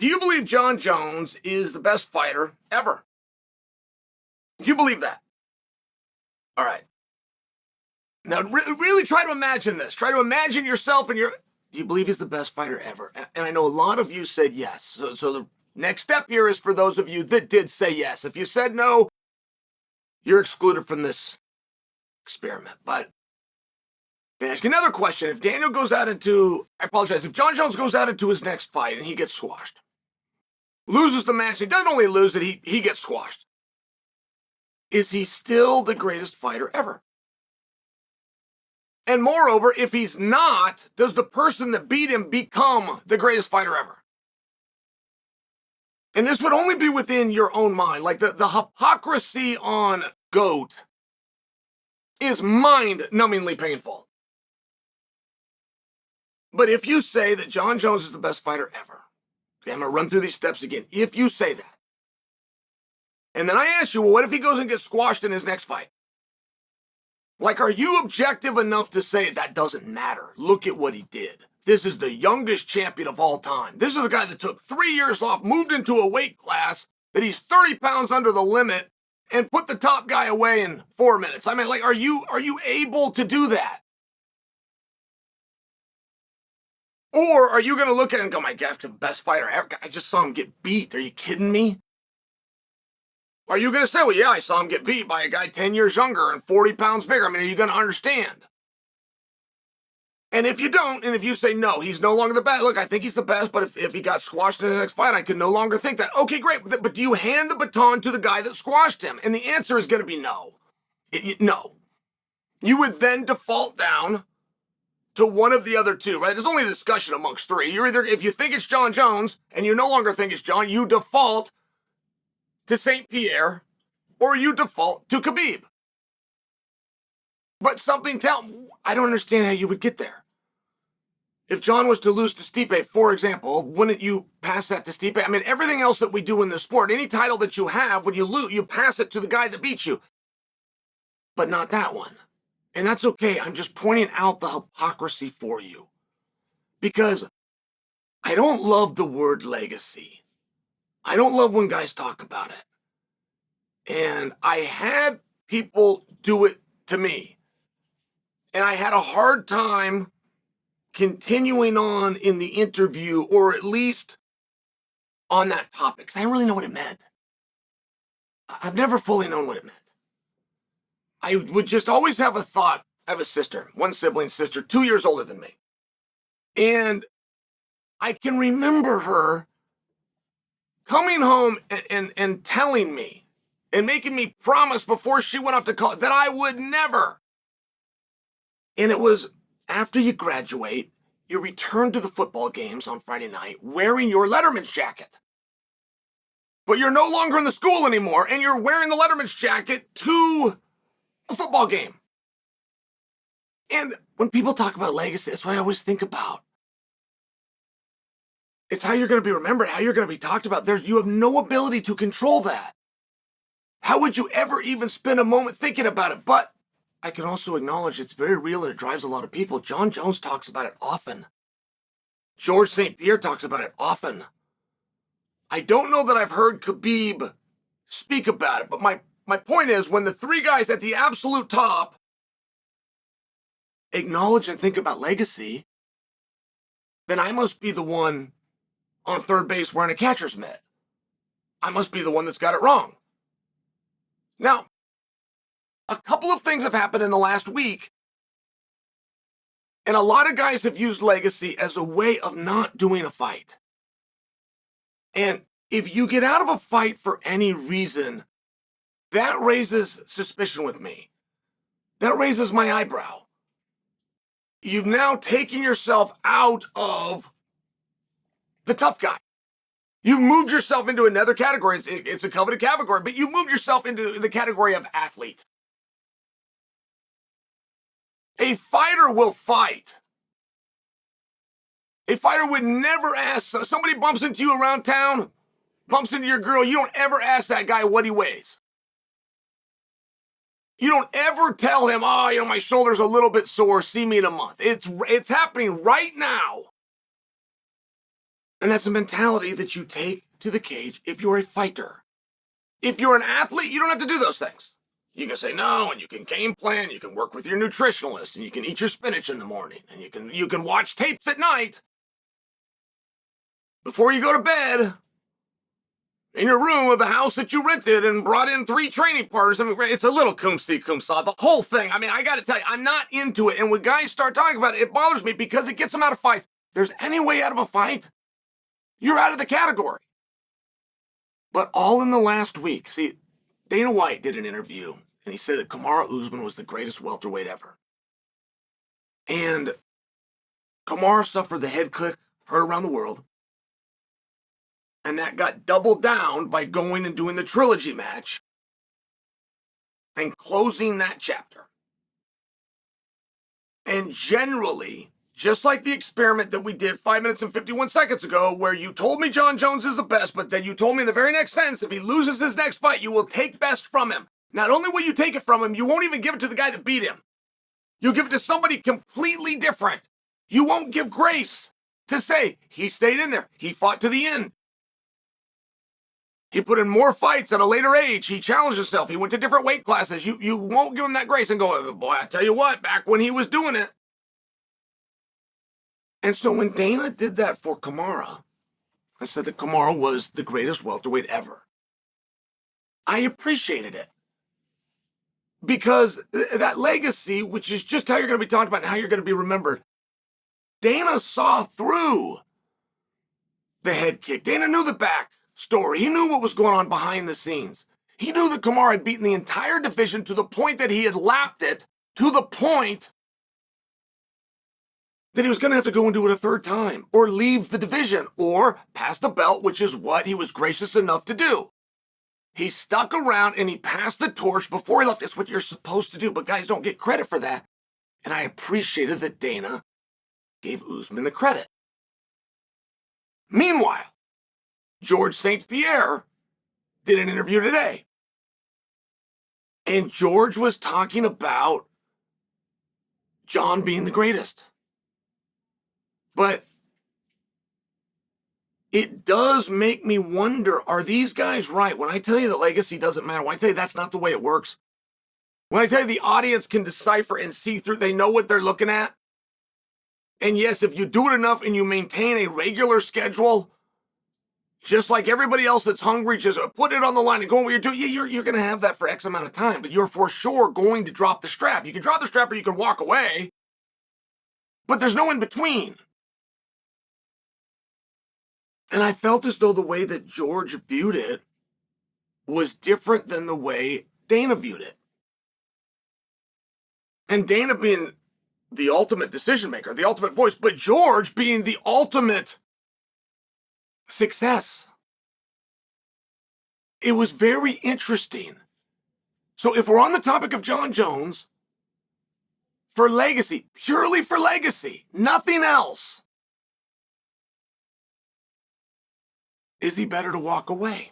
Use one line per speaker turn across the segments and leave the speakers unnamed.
Do you believe Jon Jones is the best fighter ever? Do you believe that? All right. Now, really try to imagine this. Try to imagine yourself and your. Do you believe he's the best fighter ever? And I know a lot of you said yes. So the next step here is for those of you that did say yes. If you said no, you're excluded from this experiment. But I ask you another question. If Daniel goes out into, I apologize, if Jon Jones goes out into his next fight and he gets squashed, loses the match, he doesn't only lose it, he gets squashed. Is he still the greatest fighter ever? And moreover, if he's not, does the person that beat him become the greatest fighter ever? And this would only be within your own mind. Like the hypocrisy on GOAT is mind-numbingly painful. But if you say that Jon Jones is the best fighter ever, okay, I'm going to run through these steps again. If you say that, and then I ask you, well, what if he goes and gets squashed in his next fight? Like, are you objective enough to say that doesn't matter? Look at what he did. This is the youngest champion of all time. This is a guy that took 3 years off, moved into a weight class that he's 30 pounds under the limit, and put the top guy away in 4 minutes. I mean, like, are you able to do that? Or are you going to look at it and go, my God, the best fighter ever? I just saw him get beat. Are you kidding me? Are you going to say, well, yeah, I saw him get beat by a guy 10 years younger and 40 pounds bigger? I mean, are you going to understand? And if you don't, and if you say, no, he's no longer the best, look, I think he's the best, but if he got squashed in the next fight, I could no longer think that. Okay, great, but do you hand the baton to the guy that squashed him? And the answer is going to be no. No. You would then default down to one of the other two, right? There's only a discussion amongst three. You're either, if you think it's Jon Jones, and you no longer think it's Jon, you default to St. Pierre, or you default to Khabib. But I don't understand how you would get there. If Jon was to lose to Stipe, for example, wouldn't you pass that to Stipe? I mean, everything else that we do in the sport, any title that you have, when you lose, you pass it to the guy that beats you. But not that one. And that's okay. I'm just pointing out the hypocrisy for you. Because I don't love the word legacy. I don't love when guys talk about it. And I had people do it to me. And I had a hard time continuing on in the interview, or at least on that topic, because I didn't really know what it meant. I've never fully known what it meant. I would just always have a thought. I have a sister, one sibling sister, 2 years older than me. And I can remember her coming home and telling me and making me promise before she went off to college that I would never. And it was after you graduate, you return to the football games on Friday night wearing your Letterman's jacket. But you're no longer in the school anymore, and you're wearing the Letterman's jacket to a football game. And when people talk about legacy, that's what I always think about. It's how you're going to be remembered, how you're going to be talked about. You have no ability to control that. How would you ever even spend a moment thinking about it? But I can also acknowledge it's very real and it drives a lot of people. Jon Jones talks about it often. George St. Pierre talks about it often. I don't know that I've heard Khabib speak about it, but my point is, when the three guys at the absolute top acknowledge and think about legacy, then I must be the one on third base wearing a catcher's mitt. I must be the one that's got it wrong. Now, a couple of things have happened in the last week, and a lot of guys have used legacy as a way of not doing a fight. And if you get out of a fight for any reason, that raises suspicion with me. That raises my eyebrow. You've now taken yourself out of the tough guy. You've moved yourself into another category. It's a coveted category, but you moved yourself into the category of athlete. A fighter will fight. A fighter would never ask, somebody bumps into you around town, bumps into your girl, you don't ever ask that guy what he weighs. You don't ever tell him, my shoulder's a little bit sore, see me in a month. It's happening right now. And that's a mentality that you take to the cage if you're a fighter. If you're an athlete, you don't have to do those things. You can say no, and you can game plan, you can work with your nutritionalist, and you can eat your spinach in the morning, and you can watch tapes at night before you go to bed in your room of the house that you rented and brought in 3 training partners. I mean, it's a little kumsa. The whole thing. I mean, I got to tell you, I'm not into it. And when guys start talking about it, it bothers me because it gets them out of fights. If there's any way out of a fight, you're out of the category. But all in the last week, see, Dana White did an interview, and he said that Kamaru Usman was the greatest welterweight ever. And Kamaru suffered the head kick, heard around the world. And that got doubled down by going and doing the trilogy match and closing that chapter. And generally, just like the experiment that we did 5 minutes and 51 seconds ago, where you told me Jon Jones is the best, but then you told me in the very next sentence, if he loses his next fight, you will take best from him. Not only will you take it from him, you won't even give it to the guy that beat him. You'll give it to somebody completely different. You won't give grace to say, he stayed in there. He fought to the end. He put in more fights at a later age. He challenged himself. He went to different weight classes. You won't give him that grace and go, boy, I tell you what, back when he was doing it. And so when Dana did that for Kamaru, I said that Kamaru was the greatest welterweight ever. I appreciated it. Because that legacy, which is just how you're going to be talked about and how you're going to be remembered, Dana saw through the head kick. Dana knew the back story. He knew what was going on behind the scenes. He knew that Kamaru had beaten the entire division to the point that he had lapped it, to the point that he was going to have to go and do it a third time, or leave the division, or pass the belt, which is what he was gracious enough to do. He stuck around and he passed the torch before he left. It's what you're supposed to do, but guys don't get credit for that. And I appreciated that Dana gave Usman the credit. Meanwhile, George St. Pierre did an interview today. And George was talking about Jon being the greatest. But it does make me wonder, are these guys right? When I tell you that legacy doesn't matter, when I tell you that's not the way it works, when I tell you the audience can decipher and see through, they know what they're looking at. And yes, if you do it enough and you maintain a regular schedule, just like everybody else that's hungry, just put it on the line and go on what you're doing. You're going to have that for X amount of time, but you're for sure going to drop the strap. You can drop the strap or you can walk away, but there's no in between. And I felt as though the way that George viewed it was different than the way Dana viewed it. And Dana being the ultimate decision maker, the ultimate voice, but George being the ultimate success. It was very interesting. So if we're on the topic of Jon Jones, for legacy, purely for legacy, nothing else, is he better to walk away?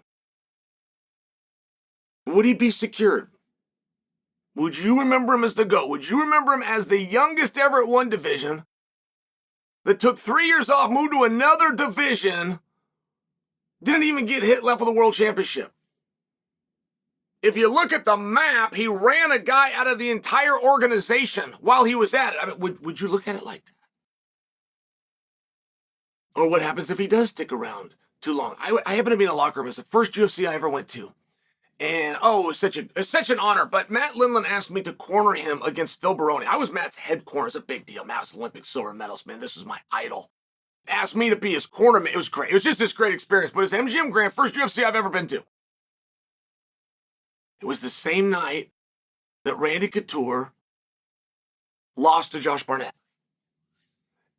Would he be secured? Would you remember him as the GOAT? Would you remember him as the youngest ever at one division that took 3 years off, moved to another division, didn't even get hit, left with a world championship? If you look at the map, he ran a guy out of the entire organization while he was at it. I mean, would you look at it like that? Or what happens if he does stick around too long? I happen to be in a locker room. It's the first UFC I ever went to. And, it was such an honor. But Matt Lindland asked me to corner him against Phil Baroni. I was Matt's head corner. It's a big deal. Matt was Olympic silver medalist, man. This was my idol. Asked me to be his cornerman. It was great. It was just this great experience. But it's MGM Grand, first UFC I've ever been to. It was the same night that Randy Couture lost to Josh Barnett.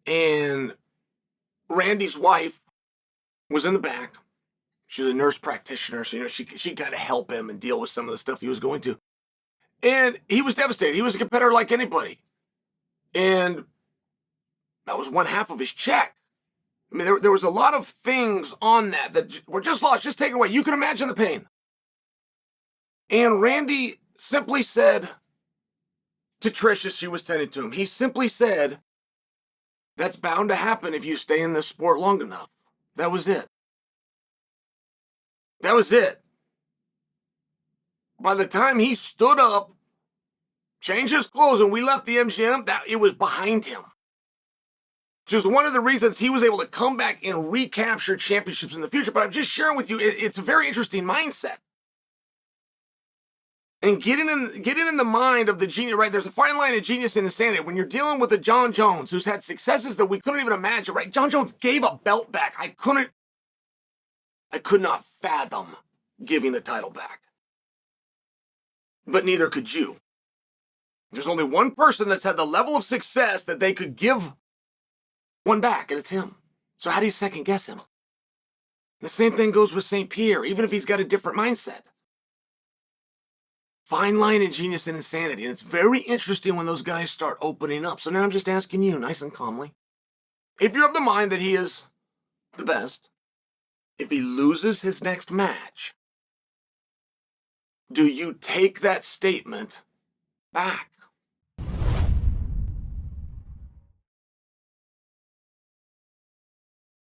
And Randy's wife was in the back. She was a nurse practitioner, so she kind of help him and deal with some of the stuff he was going to. And he was devastated. He was a competitor like anybody. And that was one half of his check. I mean, there was a lot of things on that were just lost, just taken away. You can imagine the pain. And Randy simply said to Trish as she was tending to him, he simply said, that's bound to happen if you stay in this sport long enough. That was it. That was it. By the time he stood up, changed his clothes, and we left the MGM, it was behind him. Which is one of the reasons he was able to come back and recapture championships in the future. But I'm just sharing with you, it's a very interesting mindset. And getting in the mind of the genius, right? There's a fine line of genius and insanity. When you're dealing with a Jon Jones who's had successes that we couldn't even imagine, right? Jon Jones gave a belt back. I could not fathom giving the title back. But neither could you. There's only one person that's had the level of success that they could give one back, and it's him. So how do you second guess him? The same thing goes with St. Pierre, even if he's got a different mindset. Fine line of genius and insanity. And it's very interesting when those guys start opening up. So now I'm just asking you, nice and calmly, if you're of the mind that he is the best, if he loses his next match, do you take that statement back?